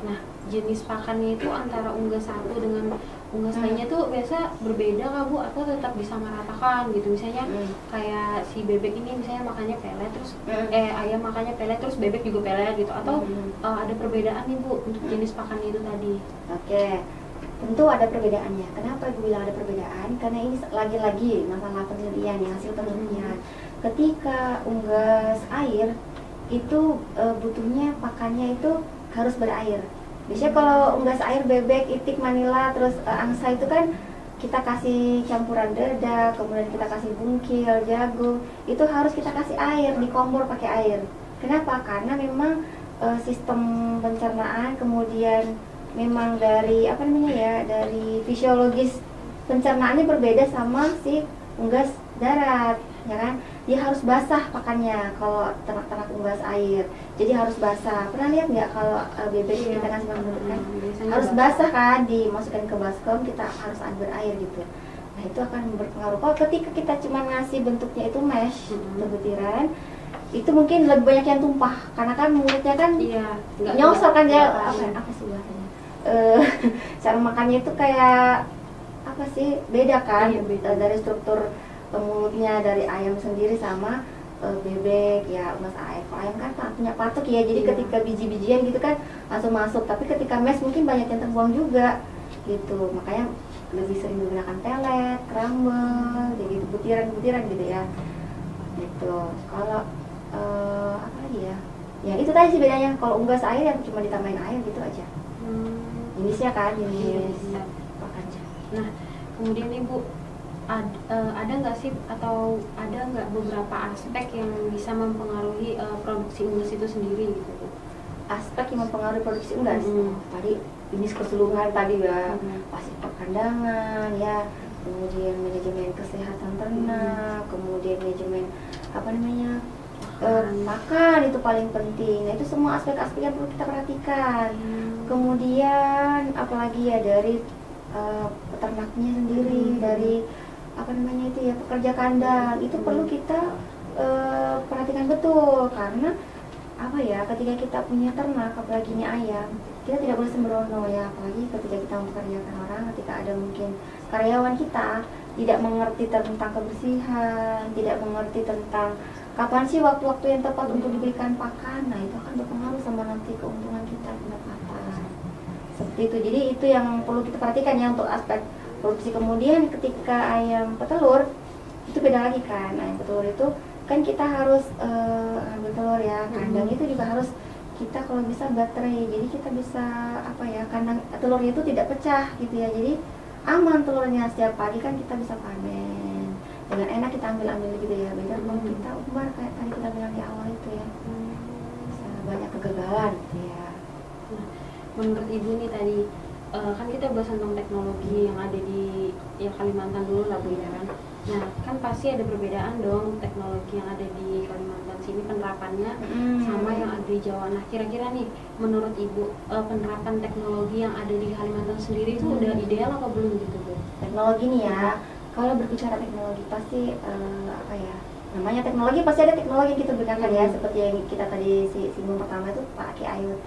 Nah, jenis pakannya itu antara unggas satu dengan unggas lainnya tuh biasa berbeda kah Bu, atau tetap bisa meratakan gitu? Misalnya kayak si bebek ini misalnya makannya pelet terus ayam makannya pelet terus bebek juga pelet gitu, atau ada perbedaan nih Bu untuk jenis pakannya itu tadi? Oke. Tentu ada perbedaannya. Kenapa Ibu bilang ada perbedaan? Karena ini lagi-lagi masalah penelitian ya, hasil penelitian. Ketika unggas air itu butuhnya pakannya itu harus berair. Biasanya kalau unggas air bebek, itik, manila, terus angsa itu kan kita kasih campuran dedak, kemudian kita kasih bungkil, jagung, itu harus kita kasih air, dikompor pakai air. Kenapa? Karena memang sistem pencernaan, kemudian memang dari apa namanya ya, dari fisiologis pencernaannya berbeda sama si unggas darat, ya kan? Dia harus basah pakannya kalau ternak-ternak unggas air, jadi harus basah. Pernah lihat nggak kalau bebek kita kasih makan kan harus basah kan, dimasukkan ke baskom, kita harus berair gitu. Nah itu akan berpengaruh. Kalau ketika kita cuma ngasih bentuknya itu mesh, butiran, itu mungkin lebih banyak yang tumpah karena kan mulutnya kan nyosor kan dia apa sih bahasanya? Cara makannya itu kayak apa sih, beda kan, beda dari struktur mulutnya dari ayam sendiri sama bebek ya, unggas air. Kalau ayam kan punya patok ya, jadi ketika biji-bijian gitu kan langsung masuk, tapi ketika mesh mungkin banyak yang terbuang juga gitu, makanya lebih sering menggunakan pelet, crumble, jadi butiran-butiran gitu ya gitu. Kalau apa lagi ya, ya itu tadi sih bedanya. Kalau unggas air yang cuma ditambahin air gitu aja, jenisnya kan jenis pakannya. Nah kemudian Ibu ada nggak sih, atau ada nggak beberapa aspek yang bisa mempengaruhi produksi unggas itu sendiri gitu Bu? Aspek yang mempengaruhi produksi unggas, tadi ini keseluruhan tadi ya, pasti perkandangan ya, kemudian manajemen kesehatan ternak, kemudian manajemen apa namanya makan itu paling penting. Nah itu semua aspek-aspek yang perlu kita perhatikan. Kemudian apalagi ya dari peternaknya sendiri, dari apa namanya itu ya, pekerja kandang itu perlu kita perhatikan betul, karena apa ya, ketika kita punya ternak apalagi ini ayam, kita tidak boleh sembrono ya, apalagi ketika kita mempekerjakan orang, ketika ada mungkin karyawan kita tidak mengerti tentang kebersihan, tidak mengerti tentang kapan sih waktu-waktu yang tepat untuk diberikan pakan. Nah itu akan berpengaruh sama nanti keuntungan kita, pendapatan seperti itu. Jadi itu yang perlu kita perhatikan ya untuk aspek produksi. Kemudian ketika ayam petelur itu beda lagi kan. Ayam petelur itu kan kita harus ambil telur ya, kandang itu juga harus kita kalau bisa baterai, jadi kita bisa apa ya, kandang telurnya itu tidak pecah gitu ya, jadi aman telurnya. Setiap pagi kan kita bisa panen dengan enak, kita ambil gitu ya. Beda kalau kita umbar kayak tadi kita bilang di awal itu ya, bisa banyak kegagalan gitu ya. Nah, menurut Ibu nih tadi kan kita bahas tentang teknologi yang ada di ya Kalimantan dulu lah Bu ya kan. Nah kan pasti ada perbedaan dong teknologi yang ada di Kalimantan sini penerapannya sama yang ada di Jawa. Nah kira-kira nih menurut Ibu penerapan teknologi yang ada di Kalimantan sendiri itu udah ideal apa belum gitu Bu? Teknologi nih ya, kalau berbicara teknologi pasti apa ya, namanya teknologi pasti ada teknologi yang kita gunakan ya, seperti yang kita tadi singgung pertama itu pakai IoT,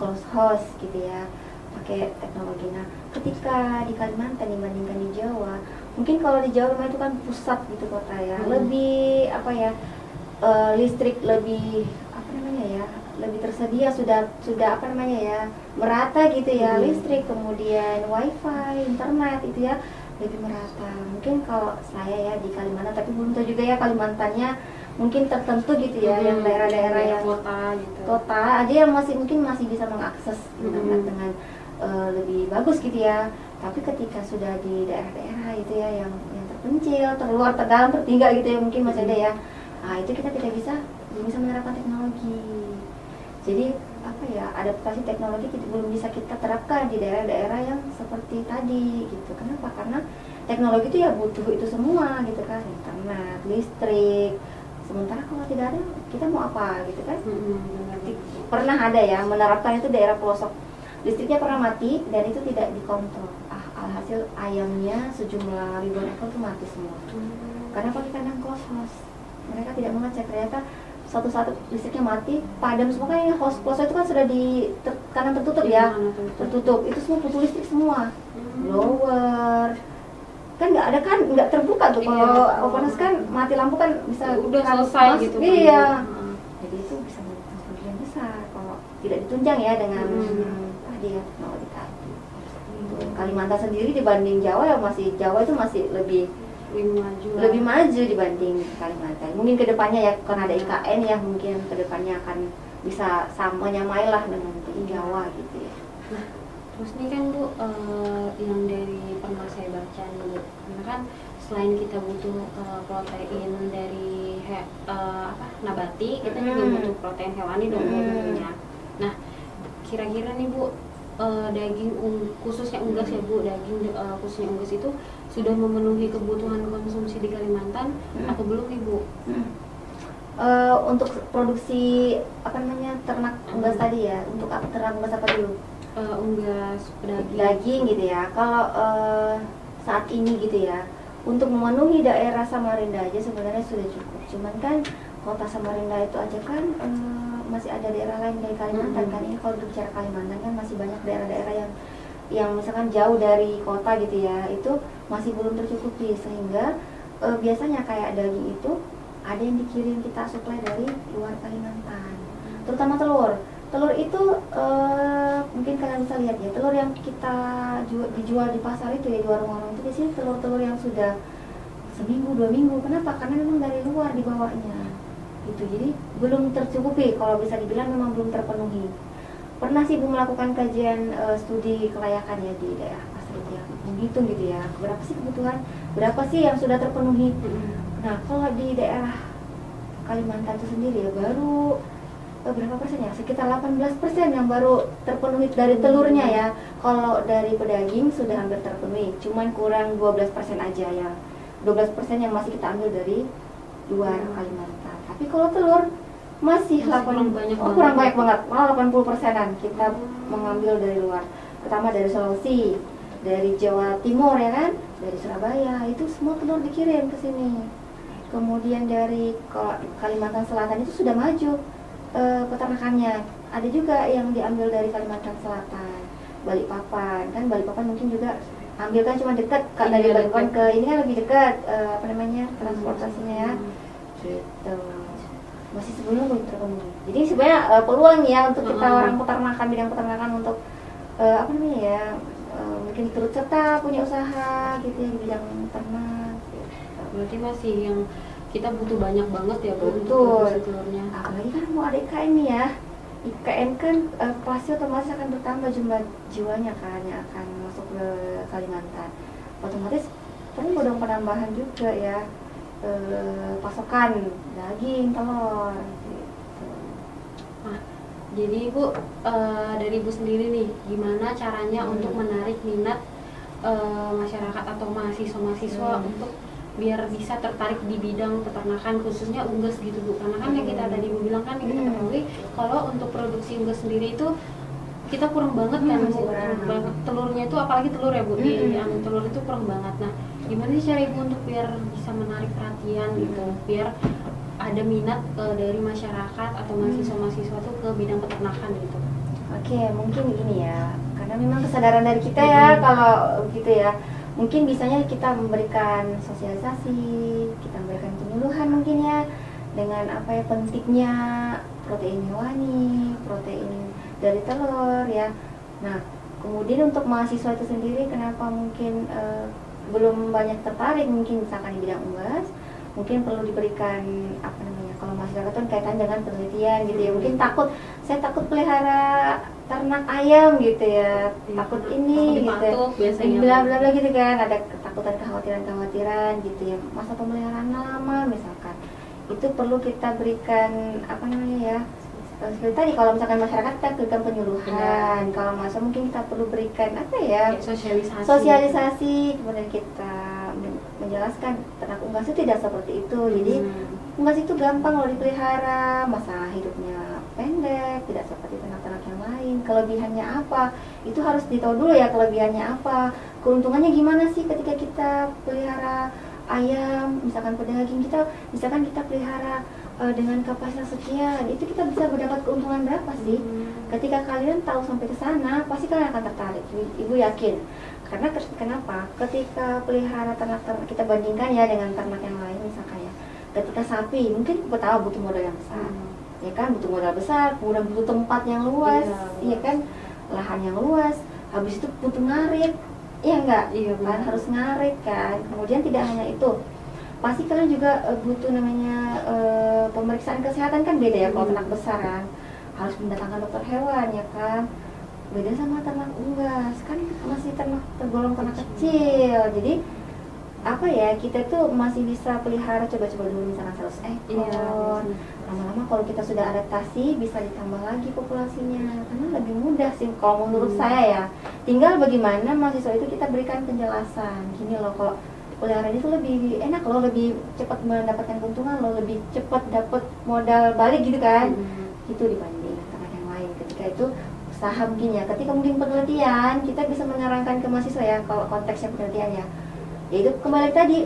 closed house gitu ya, pakai teknologi. Nah ketika di Kalimantan dibandingkan di Jawa, mungkin kalau di Jawa memang itu kan pusat gitu kota ya, lebih apa ya, listrik lebih apa namanya ya, lebih tersedia, sudah apa namanya ya, merata gitu ya, listrik, kemudian wifi, internet itu ya lebih merata. Mungkin kalau saya ya di Kalimantan, tapi belum tahu juga ya Kalimantannya, mungkin tertentu gitu ya, yang daerah-daerah yang kota gitu, kota aja yang mungkin masih bisa mengakses internet dengan lebih bagus gitu ya. Tapi ketika sudah di daerah-daerah itu ya yang terpencil, terluar, terdalam, tertinggal gitu ya, mungkin masih ada ya. Nah itu kita tidak belum bisa menerapkan teknologi. Jadi apa ya, adaptasi teknologi belum bisa kita terapkan di daerah-daerah yang seperti tadi gitu. Kenapa? Karena teknologi itu ya butuh itu semua gitu kan, internet, listrik. Sementara kalau tidak ada, kita mau apa gitu kan? Pernah ada ya menerapkan itu daerah pelosok, listriknya pernah mati dan itu tidak dikontrol. Alhasil ayamnya sejumlah ribuan ekor itu mati semua. Karena pakai kandang closed house, mereka tidak mengecek, ternyata satu listriknya mati, padam semua. Kan yang host closed itu kan sudah di kandang tertutup ya, tertutup, itu semua putus listrik semua, blower kan nggak ada kan, nggak terbuka tuh. Kalau open kan mati lampu kan bisa udah selesai gitu. Iya, jadi itu bisa menyebabkan kerugian besar kalau tidak ditunjang ya dengan tadi ya teknologi tadi. Kalimantan sendiri dibanding Jawa ya, Jawa itu masih lebih maju dibanding Kalimantan. Mungkin kedepannya ya, karena ada IKN ya, mungkin kedepannya akan bisa sama nyamailah dengan Jawa gitu ya. Nah, terus nih kan Bu, yang dari pernah saya baca nih Bu, karena kan selain kita butuh protein dari nabati, kita juga butuh protein hewani dong dua-duanya. Nah, kira-kira nih Bu, daging khususnya unggas ya Bu, daging khususnya unggas itu sudah memenuhi kebutuhan konsumsi di Kalimantan atau belum nih Bu? Untuk produksi ternak unggas tadi ya, untuk ternak unggas apa dulu? Unggas daging gitu ya. Kalau saat ini gitu ya, untuk memenuhi daerah Samarinda aja sebenarnya sudah cukup. Cuman kan kota Samarinda itu aja kan masih ada daerah lain dari Kalimantan kan. Ini kalau berbicara Kalimantan kan masih banyak daerah-daerah yang misalkan jauh dari kota gitu ya, itu masih belum tercukupi, sehingga biasanya kayak daging itu ada yang dikirim kita suplai dari luar Kalimantan, terutama telur. Telur itu mungkin kalian bisa lihat ya, telur yang kita dijual di pasar itu ya, di warung-warung itu biasanya telur-telur yang sudah seminggu, 2 minggu. Kenapa? Karena memang dari luar dibawanya gitu, jadi belum tercukupi, kalau bisa dibilang memang belum terpenuhi. Pernah sih Bu melakukan kajian studi kelayakan ya di daerah pasar itu ya, menghitung gitu ya, berapa sih kebutuhan, berapa sih yang sudah terpenuhi. Nah, kalau di daerah Kalimantan itu sendiri ya, baru berapa persen ya? Sekitar 18% yang baru terpenuhi dari telurnya ya. Kalau dari pedaging sudah hampir terpenuhi, cuman kurang 12% aja ya. 12% yang masih kita ambil dari luar Kalimantan. Tapi kalau telur masih kurang banyak banget, malah 80%-an kita mengambil dari luar. Pertama dari Sulawesi, dari Jawa Timur ya kan, dari Surabaya, itu semua telur dikirim ke sini. Kemudian dari Kalimantan Selatan itu sudah maju peternakannya. Ada juga yang diambil dari Kalimantan Selatan, Balikpapan kan, Balikpapan mungkin juga ambil kan, cuma dekat dari Balikpapan ke ini kan lebih dekat transportasinya ya. Gitu. Masih sebelum belum terpenuhi. Jadi sebenarnya peluang ya untuk kita orang peternakan, bidang peternakan untuk mungkin turut serta punya usaha gitu ya di bidang ternak. Berarti masih yang kita butuh banyak banget ya Bu untuk telurnya. Apalagi kan mau ada IKN nih ya. IKN kan pasti otomatis akan bertambah jumlah jiwanya kan yang akan masuk ke Kalimantan. Otomatis perlu dong penambahan juga ya pasokan daging, telur gitu. Nah, jadi Bu, dari Ibu sendiri nih, gimana caranya untuk menarik minat masyarakat atau mahasiswa-mahasiswa untuk biar bisa tertarik di bidang peternakan khususnya unggas gitu Bu? Karena kan yang kita tadi Bu bilang kan, yang kita ketahui kalau untuk produksi unggas sendiri itu kita kurang banget kan Bu, telurnya itu apalagi telur ya Bu, di telur itu kurang banget. Nah, gimana sih cara Ibu untuk biar bisa menarik perhatian gitu, biar ada minat dari masyarakat atau mahasiswa-mahasiswa tuh ke bidang peternakan gitu? Oke, mungkin gini ya, karena memang kesadaran dari kita ya kalau gitu ya, mungkin bisanya kita memberikan sosialisasi, kita memberikan penyuluhan mungkin ya, dengan pentingnya protein hewani, protein dari telur ya. Nah, kemudian untuk mahasiswa itu sendiri kenapa mungkin belum banyak tertarik mungkin misalkan di bidang unggas, mungkin perlu diberikan kalau masyarakat kan kaitan dengan penelitian gitu ya, mungkin saya takut pelihara ternak ayam gitu ya, takut ini gitu, bla bla bla gitu kan, ada ketakutan, kekhawatiran gitu ya, masa pemeliharaan lama misalkan, itu perlu kita berikan seperti tadi, kalau misalkan masyarakat kita berikan penyuluhan, kalau masa mungkin kita perlu berikan sosialisasi, kemudian kita menjelaskan ternak unggas itu tidak seperti itu. Jadi unggas itu gampang loh dipelihara, masa hidupnya pendek, tidak seperti ternak-ternak yang lain. Kelebihannya apa? Itu harus ditahu dulu ya, kelebihannya apa, keuntungannya gimana sih ketika kita pelihara ayam, misalkan pedaging misalkan kita pelihara dengan kapasitas sekian, itu kita bisa mendapat keuntungan berapa sih? Ketika kalian tahu sampai ke sana, pasti kalian akan tertarik. Ibu yakin. Karena kenapa? Ketika pelihara ternak-ternak kita bandingkan ya dengan ternak yang lain misalkan ya. Ketika sapi, mungkin pertama butuh modal yang besar. Ya kan, butuh modal besar, kemudian butuh tempat yang luas, iya kan? Lahan yang luas. Habis itu butuh ngarit. Iya enggak? Iya, kan harus ngarit kan. Kemudian tidak hanya itu, pasti kalian juga butuh pemeriksaan kesehatan kan, beda ya kalau ternak besar kan, harus mendatangkan dokter hewan ya kan, beda sama ternak unggas kan masih tergolong ternak kecil. Jadi apa ya, kita tuh masih bisa pelihara coba-coba dulu misalkan 100 ekor. Iya. Lama-lama kalau kita sudah adaptasi bisa ditambah lagi populasinya, karena lebih mudah sih kalau menurut saya ya. Tinggal bagaimana mahasiswa itu kita berikan penjelasan. Gini loh, kalau peliharaan itu lebih enak loh, lebih cepat mendapatkan keuntungan loh, lebih cepat dapat modal balik gitu kan. Itu dibanding tempat yang lain. Ketika itu usaha mungkin ya, ketika mungkin penelitian kita bisa menyarankan ke mahasiswa ya, kalau konteksnya penelitian ya, yaitu kembali tadi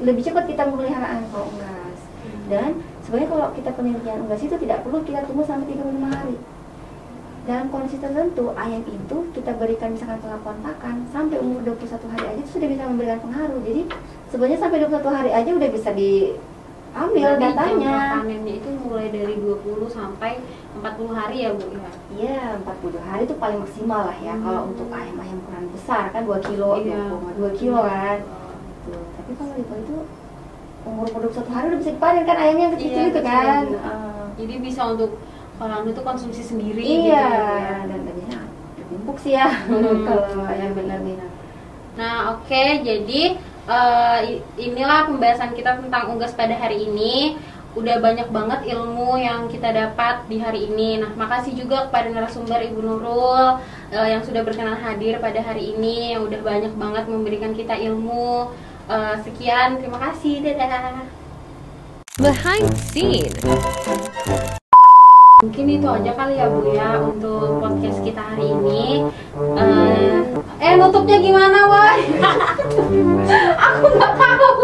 lebih cepat kita pemeliharaan kalau unggas. Dan sebenarnya kalau kita penelitian unggas itu tidak perlu kita tunggu sampai 35 hari. Dalam kondisi tertentu ayam itu kita berikan misalkan pengakuan pakan sampai umur 21 hari aja itu sudah bisa memberikan pengaruh. Jadi sebenarnya sampai 21 hari aja udah bisa diambil datanya. Panennya itu mulai dari 20 sampai 40 hari ya Bu ya? Iya, 40 hari itu paling maksimal lah ya. Kalau untuk ayam-ayam ukuran besar kan 2 kilo, 2 kilo kan. Tuh. Tapi kalau di bawah itu umur 21 hari udah bisa dipanen kan ayamnya yang kecil-kecil itu kan. Jadi bisa untuk kalau itu konsumsi sendiri iya, gitu ya. Dan tadinya empuk sih ya kalau ayam benar-benar. Nah oke, jadi inilah pembahasan kita tentang unggas pada hari ini. Udah banyak banget ilmu yang kita dapat di hari ini. Nah, makasih juga kepada narasumber Ibu Nurul yang sudah berkenan hadir pada hari ini, yang udah banyak banget memberikan kita ilmu. Sekian, terima kasih, dadah. Behind scene. Mungkin itu aja kali ya Bu ya untuk podcast kita hari ini. Nutupnya gimana, Wak? Aku nggak tahu.